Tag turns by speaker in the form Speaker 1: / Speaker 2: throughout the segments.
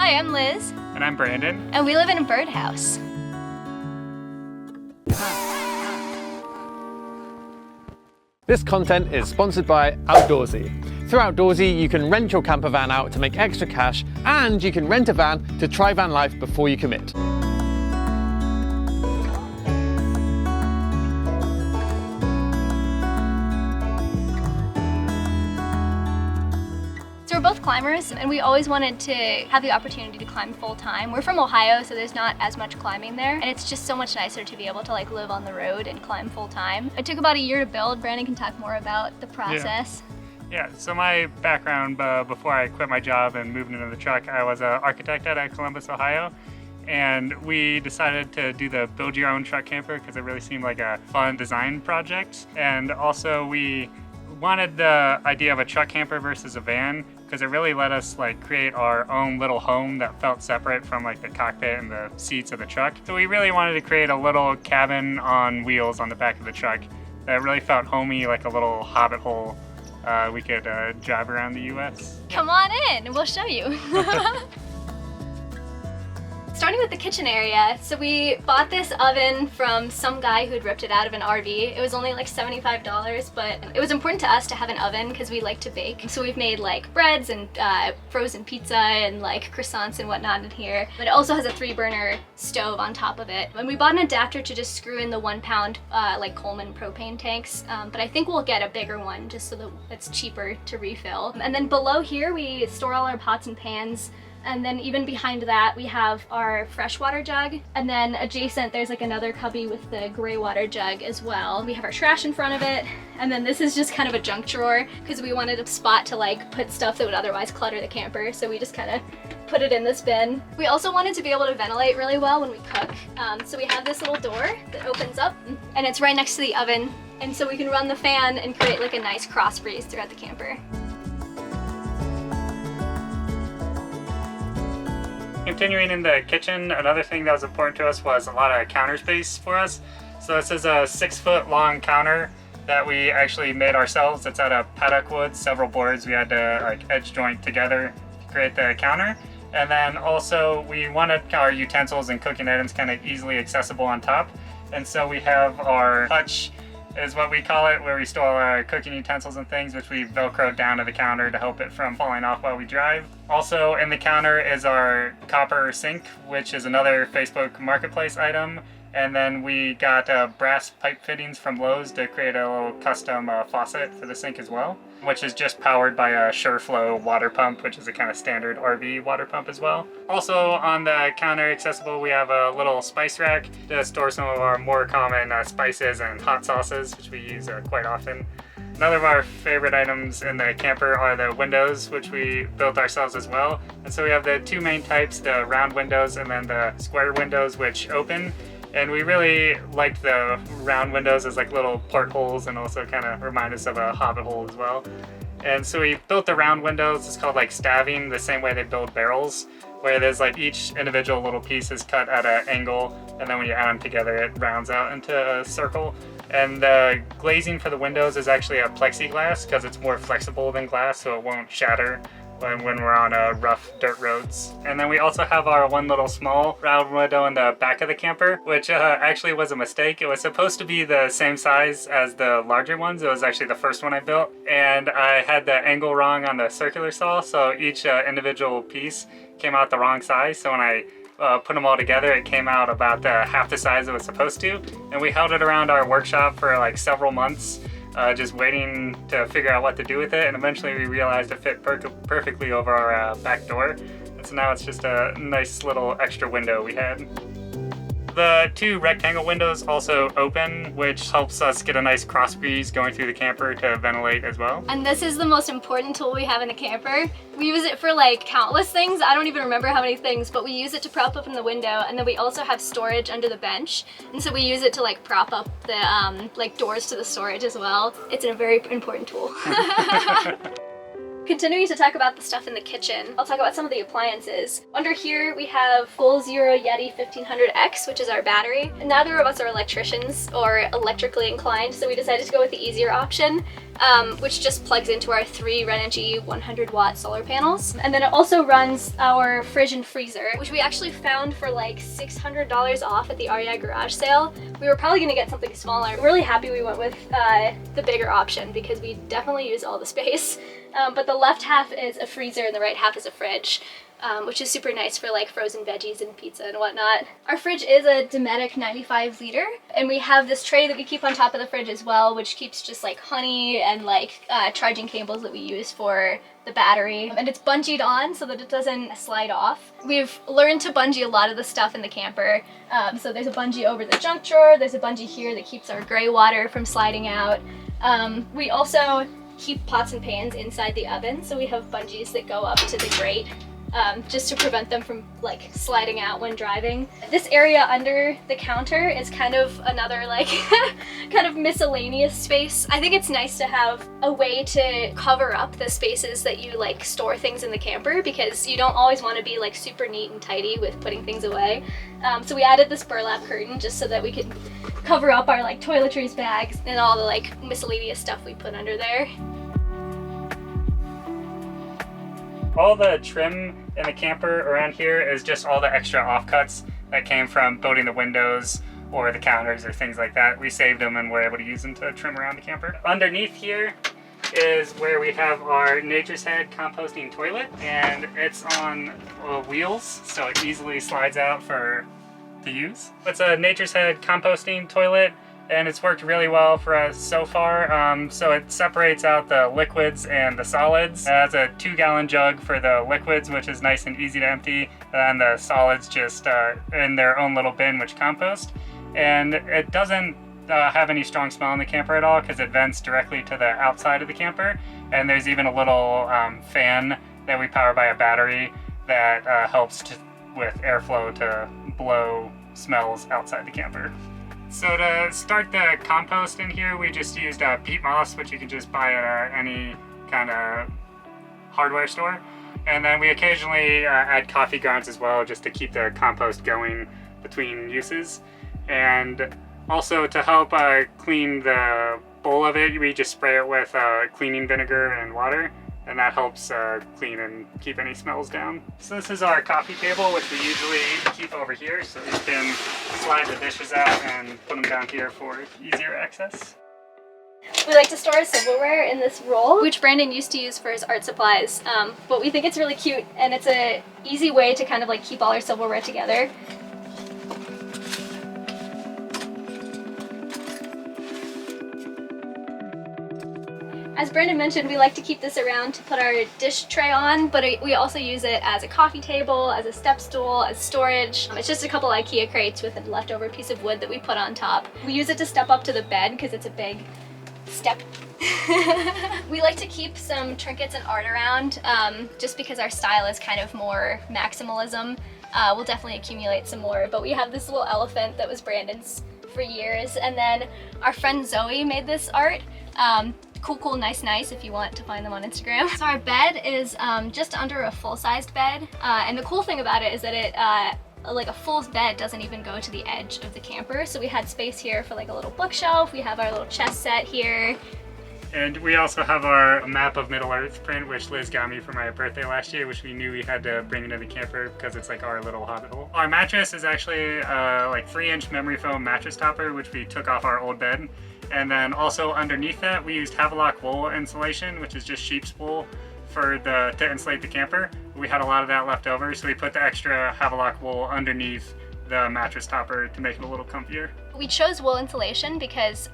Speaker 1: Hi, I'm Liz.
Speaker 2: And I'm Brandon.
Speaker 1: And we live in a birdhouse.
Speaker 3: This content is sponsored by Outdoorsy. Through Outdoorsy, you can rent your camper van out to make extra cash, and you can rent a van to try van life before you commit.
Speaker 1: So we're both climbers, and we always wanted to have the opportunity to climb full time. We're from Ohio, so there's not as much climbing there, and it's just so much nicer to be able to like live on the road and climb full time. It took about a year to build. Brandon can talk more about the process.
Speaker 2: Yeah, so my background before I quit my job and moved into the truck, I was an architect at Columbus, Ohio. And we decided to do the build your own truck camper because it really seemed like a fun design project. And also we wanted the idea of a truck camper versus a van because it really let us like create our own little home that felt separate from like the cockpit and the seats of the truck. So we really wanted to create a little cabin on wheels on the back of the truck that really felt homey, like a little hobbit hole we could drive around the US.
Speaker 1: Come on in and we'll show you. Starting with the kitchen area, so we bought this oven from some guy who'd ripped it out of an RV. It was only like $75, but it was important to us to have an oven because we like to bake. So we've made like breads and frozen pizza and like croissants and whatnot in here. But it also has a 3-burner stove on top of it. And we bought an adapter to just screw in the 1-pound like Coleman propane tanks. But I think we'll get a bigger one just so that it's cheaper to refill. And then below here, we store all our pots and pans. And then even behind that, we have our freshwater jug. And then adjacent, there's like another cubby with the gray water jug as well. We have our trash in front of it. And then this is just kind of a junk drawer because we wanted a spot to like put stuff that would otherwise clutter the camper. So we just kind of put it in this bin. We also wanted to be able to ventilate really well when we cook. So we have this little door that opens up and it's right next to the oven. And so we can run the fan and create like a nice cross breeze throughout the camper.
Speaker 2: Continuing in the kitchen, another thing that was important to us was a lot of counter space for us. So this is a 6-foot long counter that we actually made ourselves. It's out of paddock wood, several boards we had to like edge joint together to create the counter. And then also we wanted our utensils and cooking items kind of easily accessible on top. And so we have our hutch is what we call it, where we store our cooking utensils and things, which we velcroed down to the counter to help it from falling off while we drive. Also in the counter is our copper sink, which is another Facebook Marketplace item. And then we got brass pipe fittings from Lowe's to create a little custom faucet for the sink as well, which is just powered by a SureFlow water pump, which is a kind of standard RV water pump as well. Also on the counter accessible, we have a little spice rack to store some of our more common spices and hot sauces, which we use quite often. Another of our favorite items in the camper are the windows, which we built ourselves as well. And so we have the 2 main types, the round windows and then the square windows, which open. And we really liked the round windows as like little portholes and also kind of remind us of a hobbit hole as well. And so we built the round windows. It's called like staving, the same way they build barrels, where there's like each individual little piece is cut at an angle, and then when you add them together, it rounds out into a circle. And the glazing for the windows is actually a plexiglass because it's more flexible than glass, so it won't shatter when we're on rough dirt roads. And then we also have our one little small round window in the back of the camper, which actually was a mistake. It was supposed to be the same size as the larger ones. It was actually the first one I built, and I had the angle wrong on the circular saw, so each individual piece came out the wrong size. So when I put them all together, it came out about half the size it was supposed to. And we held it around our workshop for like several months, just waiting to figure out what to do with it, and eventually we realized it fit perfectly over our back door. And so now it's just a nice little extra window we had. The 2 rectangle windows also open, which helps us get a nice cross breeze going through the camper to ventilate as well.
Speaker 1: And this is the most important tool we have in the camper. We use it for like countless things. I don't even remember how many things, but we use it to prop up in the window, and then we also have storage under the bench. And so we use it to like prop up the like doors to the storage as well. It's a very important tool. Continuing to talk about the stuff in the kitchen, I'll talk about some of the appliances. Under here we have Goal Zero Yeti 1500X, which is our battery. And neither of us are electricians or electrically inclined, so we decided to go with the easier option. which just plugs into our 3 Renogy 100-watt solar panels. And then it also runs our fridge and freezer, which we actually found for like $600 off at the REI garage sale. We were probably gonna get something smaller. I'm really happy we went with the bigger option because we definitely use all the space. But the left half is a freezer and the right half is a fridge. Which is super nice for like frozen veggies and pizza and whatnot. Our fridge is a Dometic 95 liter, and we have this tray that we keep on top of the fridge as well, which keeps just like honey and like charging cables that we use for the battery. And it's bungeed on so that it doesn't slide off. We've learned to bungee a lot of the stuff in the camper. So there's a bungee over the junk drawer, there's a bungee here that keeps our gray water from sliding out. We also keep pots and pans inside the oven, so we have bungees that go up to the grate. Just to prevent them from like sliding out when driving. This area under the counter is kind of another like kind of miscellaneous space. I think it's nice to have a way to cover up the spaces that you like store things in the camper, because you don't always want to be like super neat and tidy with putting things away. So we added this burlap curtain just so that we could cover up our like toiletries bags and all the like miscellaneous stuff we put under there.
Speaker 2: All the trim in the camper around here is just all the extra offcuts that came from building the windows or the counters or things like that. We saved them and were able to use them to trim around the camper. Underneath here is where we have our Nature's Head composting toilet, and it's on wheels, so it easily slides out to use. It's a Nature's Head composting toilet, and it's worked really well for us so far. So it separates out the liquids and the solids. It has a 2-gallon jug for the liquids, which is nice and easy to empty, and the solids just in their own little bin, which compost. And it doesn't have any strong smell in the camper at all because it vents directly to the outside of the camper. And there's even a little fan that we power by a battery that helps with airflow to blow smells outside the camper. So to start the compost in here, we just used peat moss, which you can just buy at any kind of hardware store. And then we occasionally add coffee grounds as well, just to keep the compost going between uses. And also to help clean the bowl of it, we just spray it with cleaning vinegar and water. And that helps clean and keep any smells down. So this is our coffee table, which we usually keep over here, so you can slide the dishes out and put them down here for easier access.
Speaker 1: We like to store our silverware in this roll, which Brandon used to use for his art supplies, but we think it's really cute, and it's an easy way to kind of like keep all our silverware together. As Brandon mentioned, we like to keep this around to put our dish tray on, but we also use it as a coffee table, as a step stool, as storage. It's just a couple IKEA crates with a leftover piece of wood that we put on top. We use it to step up to the bed because it's a big step. We like to keep some trinkets and art around just because our style is kind of more maximalism. We'll definitely accumulate some more, but we have this little elephant that was Brandon's for years, and then our friend Zoe made this art. Cool, nice if you want to find them on Instagram. So our bed is just under a full-sized bed, and the cool thing about it is that it like a full bed doesn't even go to the edge of the camper, so we had space here for like a little bookshelf. We have our little chest set here.
Speaker 2: And we also have our map of Middle Earth print, which Liz got me for my birthday last year, which we knew we had to bring into the camper because it's like our little hobbit hole. Our mattress is actually like 3-inch memory foam mattress topper, which we took off our old bed. And then also underneath that, we used Havelock wool insulation, which is just sheep's wool to insulate the camper. We had a lot of that left over, so we put the extra Havelock wool underneath the mattress topper to make it a little comfier.
Speaker 1: We chose wool insulation because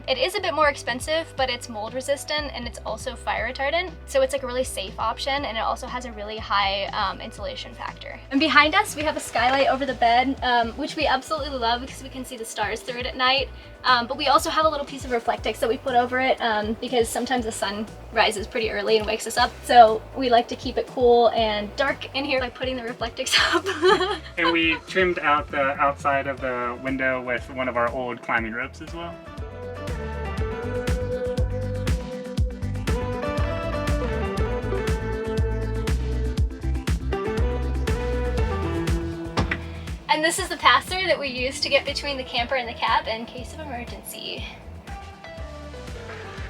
Speaker 1: it is a bit more expensive, but it's mold resistant and it's also fire retardant. So it's like a really safe option, and it also has a really high insulation factor. And behind us, we have a skylight over the bed, which we absolutely love because we can see the stars through it at night. But we also have a little piece of Reflectix that we put over it because sometimes the sun rises pretty early and wakes us up. So we like to keep it cool and dark in here by putting the Reflectix up.
Speaker 2: And we trimmed out the outside of the window with one of our old climbing ropes as well.
Speaker 1: And this is the pass-through that we use to get between the camper and the cab in case of emergency.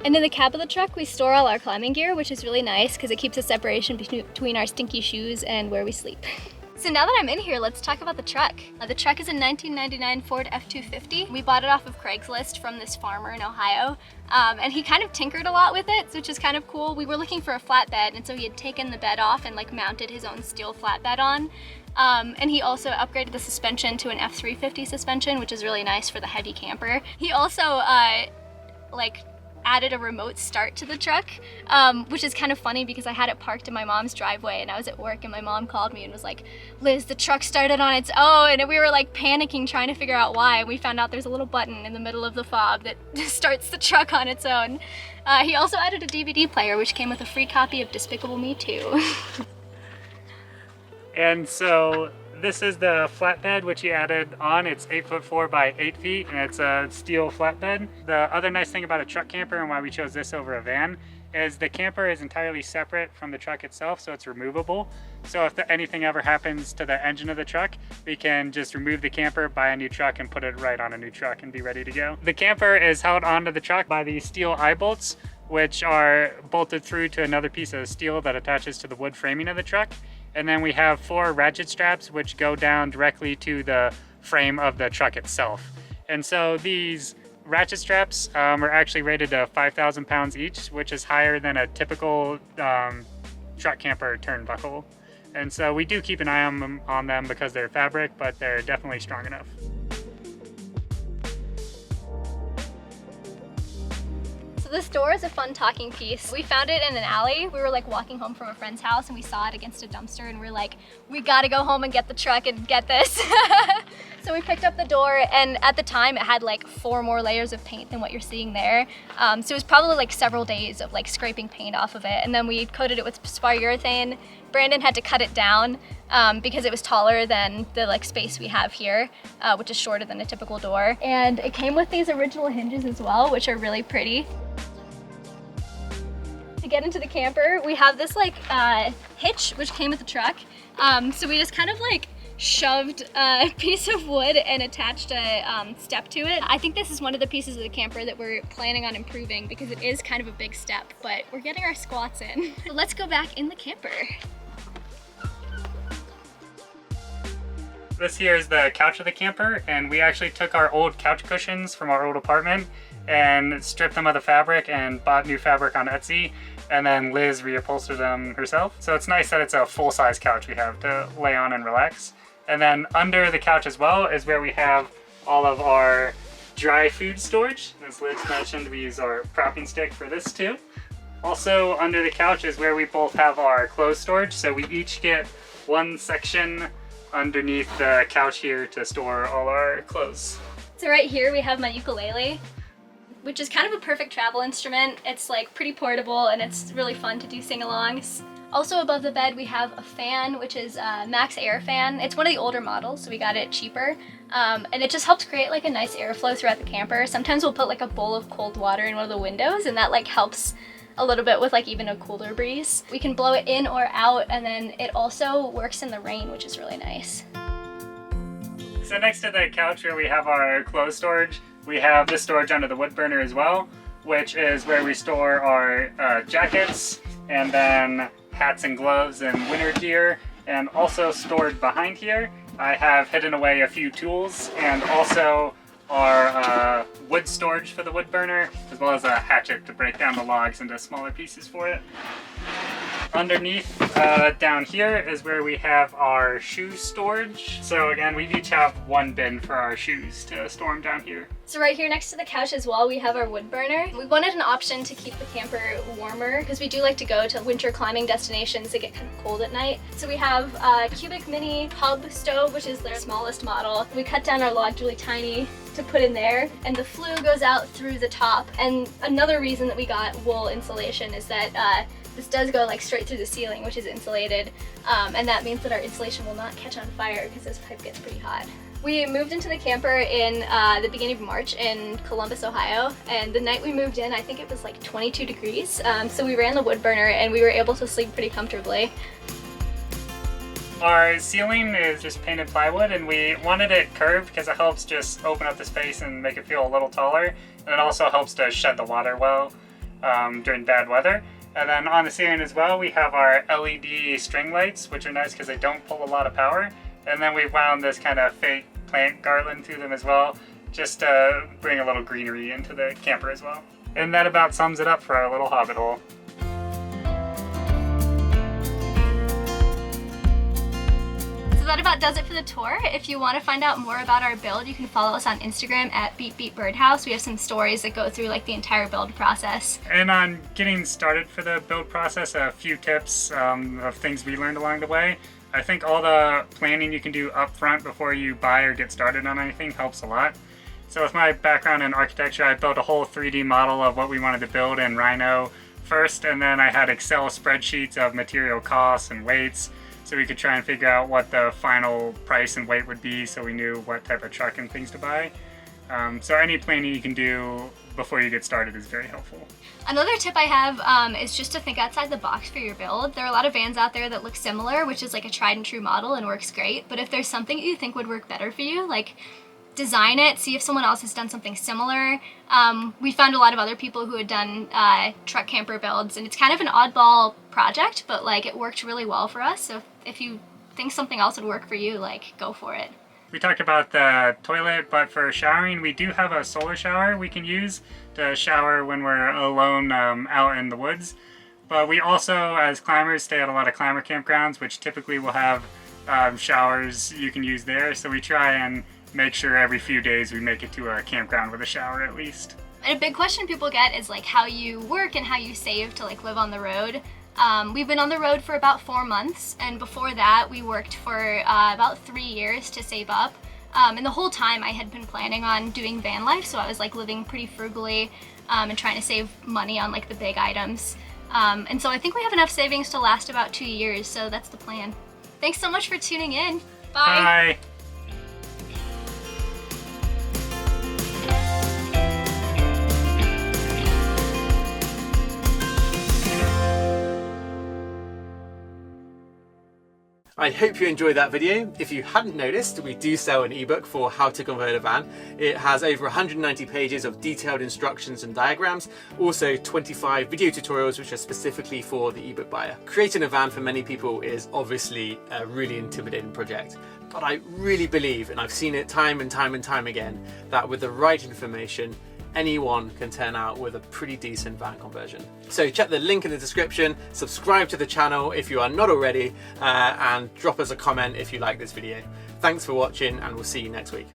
Speaker 1: And in the cab of the truck, we store all our climbing gear, which is really nice because it keeps a separation between our stinky shoes and where we sleep. So now that I'm in here, let's talk about the truck. The truck is a 1999 Ford F-250. We bought it off of Craigslist from this farmer in Ohio. And he kind of tinkered a lot with it, which is kind of cool. We were looking for a flatbed, and so he had taken the bed off and like mounted his own steel flatbed on. And he also upgraded the suspension to an F-350 suspension, which is really nice for the heavy camper. He also added a remote start to the truck, which is kind of funny because I had it parked in my mom's driveway and I was at work and my mom called me and was like, Liz, the truck started on its own, and we were like panicking trying to figure out why, and we found out there's a little button in the middle of the fob that starts the truck on its own. He also added a DVD player, which came with a free copy of Despicable Me 2.
Speaker 2: And so this is the flatbed which he added on. It's 8'4" by 8 feet, and it's a steel flatbed. The other nice thing about a truck camper and why we chose this over a van is the camper is entirely separate from the truck itself, so it's removable. So if anything ever happens to the engine of the truck, we can just remove the camper, buy a new truck, and put it right on a new truck and be ready to go. The camper is held onto the truck by these steel eye bolts, which are bolted through to another piece of steel that attaches to the wood framing of the truck. And then we have 4 ratchet straps which go down directly to the frame of the truck itself. And so these ratchet straps are actually rated to 5,000 pounds each, which is higher than a typical truck camper turnbuckle. And so we do keep an eye on them because they're fabric, but they're definitely strong enough.
Speaker 1: This door is a fun talking piece. We found it in an alley. We were like walking home from a friend's house and we saw it against a dumpster and we were like, we gotta go home and get the truck and get this. So we picked up the door, and at the time it had like 4 more layers of paint than what you're seeing there. So it was probably like several days of like scraping paint off of it, and then we coated it with spar urethane. Brandon had to cut it down because it was taller than the like space we have here, which is shorter than a typical door. And it came with these original hinges as well, which are really pretty. To get into the camper, we have this like hitch which came with the truck. So we just kind of like shoved a piece of wood and attached a step to it. I think this is one of the pieces of the camper that we're planning on improving because it is kind of a big step, but we're getting our squats in. So let's go back in the camper.
Speaker 2: This here is the couch of the camper, and we actually took our old couch cushions from our old apartment and stripped them of the fabric and bought new fabric on Etsy, and then Liz reupholstered them herself. So it's nice that it's a full-size couch we have to lay on and relax. And then under the couch as well is where we have all of our dry food storage. As Liz mentioned, we use our propping stick for this too. Also under the couch is where we both have our clothes storage, so we each get one section underneath the couch here to store all our clothes.
Speaker 1: So right here we have my ukulele, which is kind of a perfect travel instrument. It's like pretty portable and it's really fun to do sing-alongs. Also above the bed we have a fan, which is a Max Air fan. It's one of the older models, so we got it cheaper. And it just helps create like a nice airflow throughout the camper. Sometimes we'll put like a bowl of cold water in one of the windows, and that like helps a little bit with like even a cooler breeze. We can blow it in or out, and then it also works in the rain, which is really nice.
Speaker 2: So next to the couch where we have our clothes storage, we have this storage under the wood burner as well, which is where we store our jackets, and then hats and gloves and winter gear. And also stored behind here, I have hidden away a few tools and also our wood storage for the wood burner, as well as a hatchet to break down the logs into smaller pieces for it. Underneath down here is where we have our shoe storage. So again, we each have one bin for our shoes to store them down here.
Speaker 1: So right here next to the couch as well, we have our wood burner. We wanted an option to keep the camper warmer because we do like to go to winter climbing destinations that get kind of cold at night. So we have a Cubic Mini Hub stove, which is their smallest model. We cut down our logs really tiny to put in there, and the flue goes out through the top. And another reason that we got wool insulation is that this does go like straight through the ceiling, which is insulated, and that means that our insulation will not catch on fire because this pipe gets pretty hot. We moved into the camper in the beginning of March in Columbus, Ohio, and the night we moved in, I think it was like 22 degrees, so we ran the wood burner and we were able to sleep pretty comfortably.
Speaker 2: Our ceiling is just painted plywood, and we wanted it curved because it helps just open up the space and make it feel a little taller, and it also helps to shed the water well. during bad weather. And then on the ceiling as well, we have our LED string lights, which are nice because they don't pull a lot of power. And then we've wound this kind of fake plant garland through them as well, just to bring a little greenery into the camper as well. And that about sums it up for our little hobbit hole.
Speaker 1: That about does it for the tour. If you want to find out more about our build, you can follow us on Instagram at birdhouse. We have some stories that go through like the entire build process.
Speaker 2: And on getting started for the build process, a few tips of things we learned along the way. I think all the planning you can do up front before you buy or get started on anything helps a lot. So with my background in architecture, I built a whole 3D model of what we wanted to build in Rhino first, and then I had Excel spreadsheets of material costs and weights, so we could try and figure out what the final price and weight would be, so we knew what type of truck and things to buy. So any planning you can do before you get started is very helpful.
Speaker 1: Another tip I have is just to think outside the box for your build. There are a lot of vans out there that look similar, which is like a tried and true model and works great. But if there's something that you think would work better for you, like design it, see if someone else has done something similar. We found a lot of other people who had done truck camper builds, and it's kind of an oddball project, but like it worked really well for us. So if you think something else would work for you, like go for it.
Speaker 2: We talked about the toilet, but for showering, we do have a solar shower we can use to shower when we're alone out in the woods. But we also, as climbers, stay at a lot of climber campgrounds, which typically will have showers you can use there. So we try and make sure every few days we make it to a campground with a shower at least.
Speaker 1: And a big question people get is like how you work and how you save to like live on the road. We've been on the road for about 4 months, and before that we worked for about 3 years to save up. And the whole time I had been planning on doing van life, so I was like living pretty frugally and trying to save money on like the big items. And so I think we have enough savings to last about 2 years, so that's the plan. Thanks so much for tuning in. Bye.
Speaker 2: Bye.
Speaker 3: I hope you enjoyed that video. If you hadn't noticed, we do sell an ebook for how to convert a van. It has over 190 pages of detailed instructions and diagrams, also 25 video tutorials which are specifically for the ebook buyer. Creating a van for many people is obviously a really intimidating project, but I really believe, and I've seen it time and time and time again, that with the right information, anyone can turn out with a pretty decent van conversion. So check the link in the description, subscribe to the channel if you are not already, and drop us a comment if you like this video. Thanks for watching, and we'll see you next week.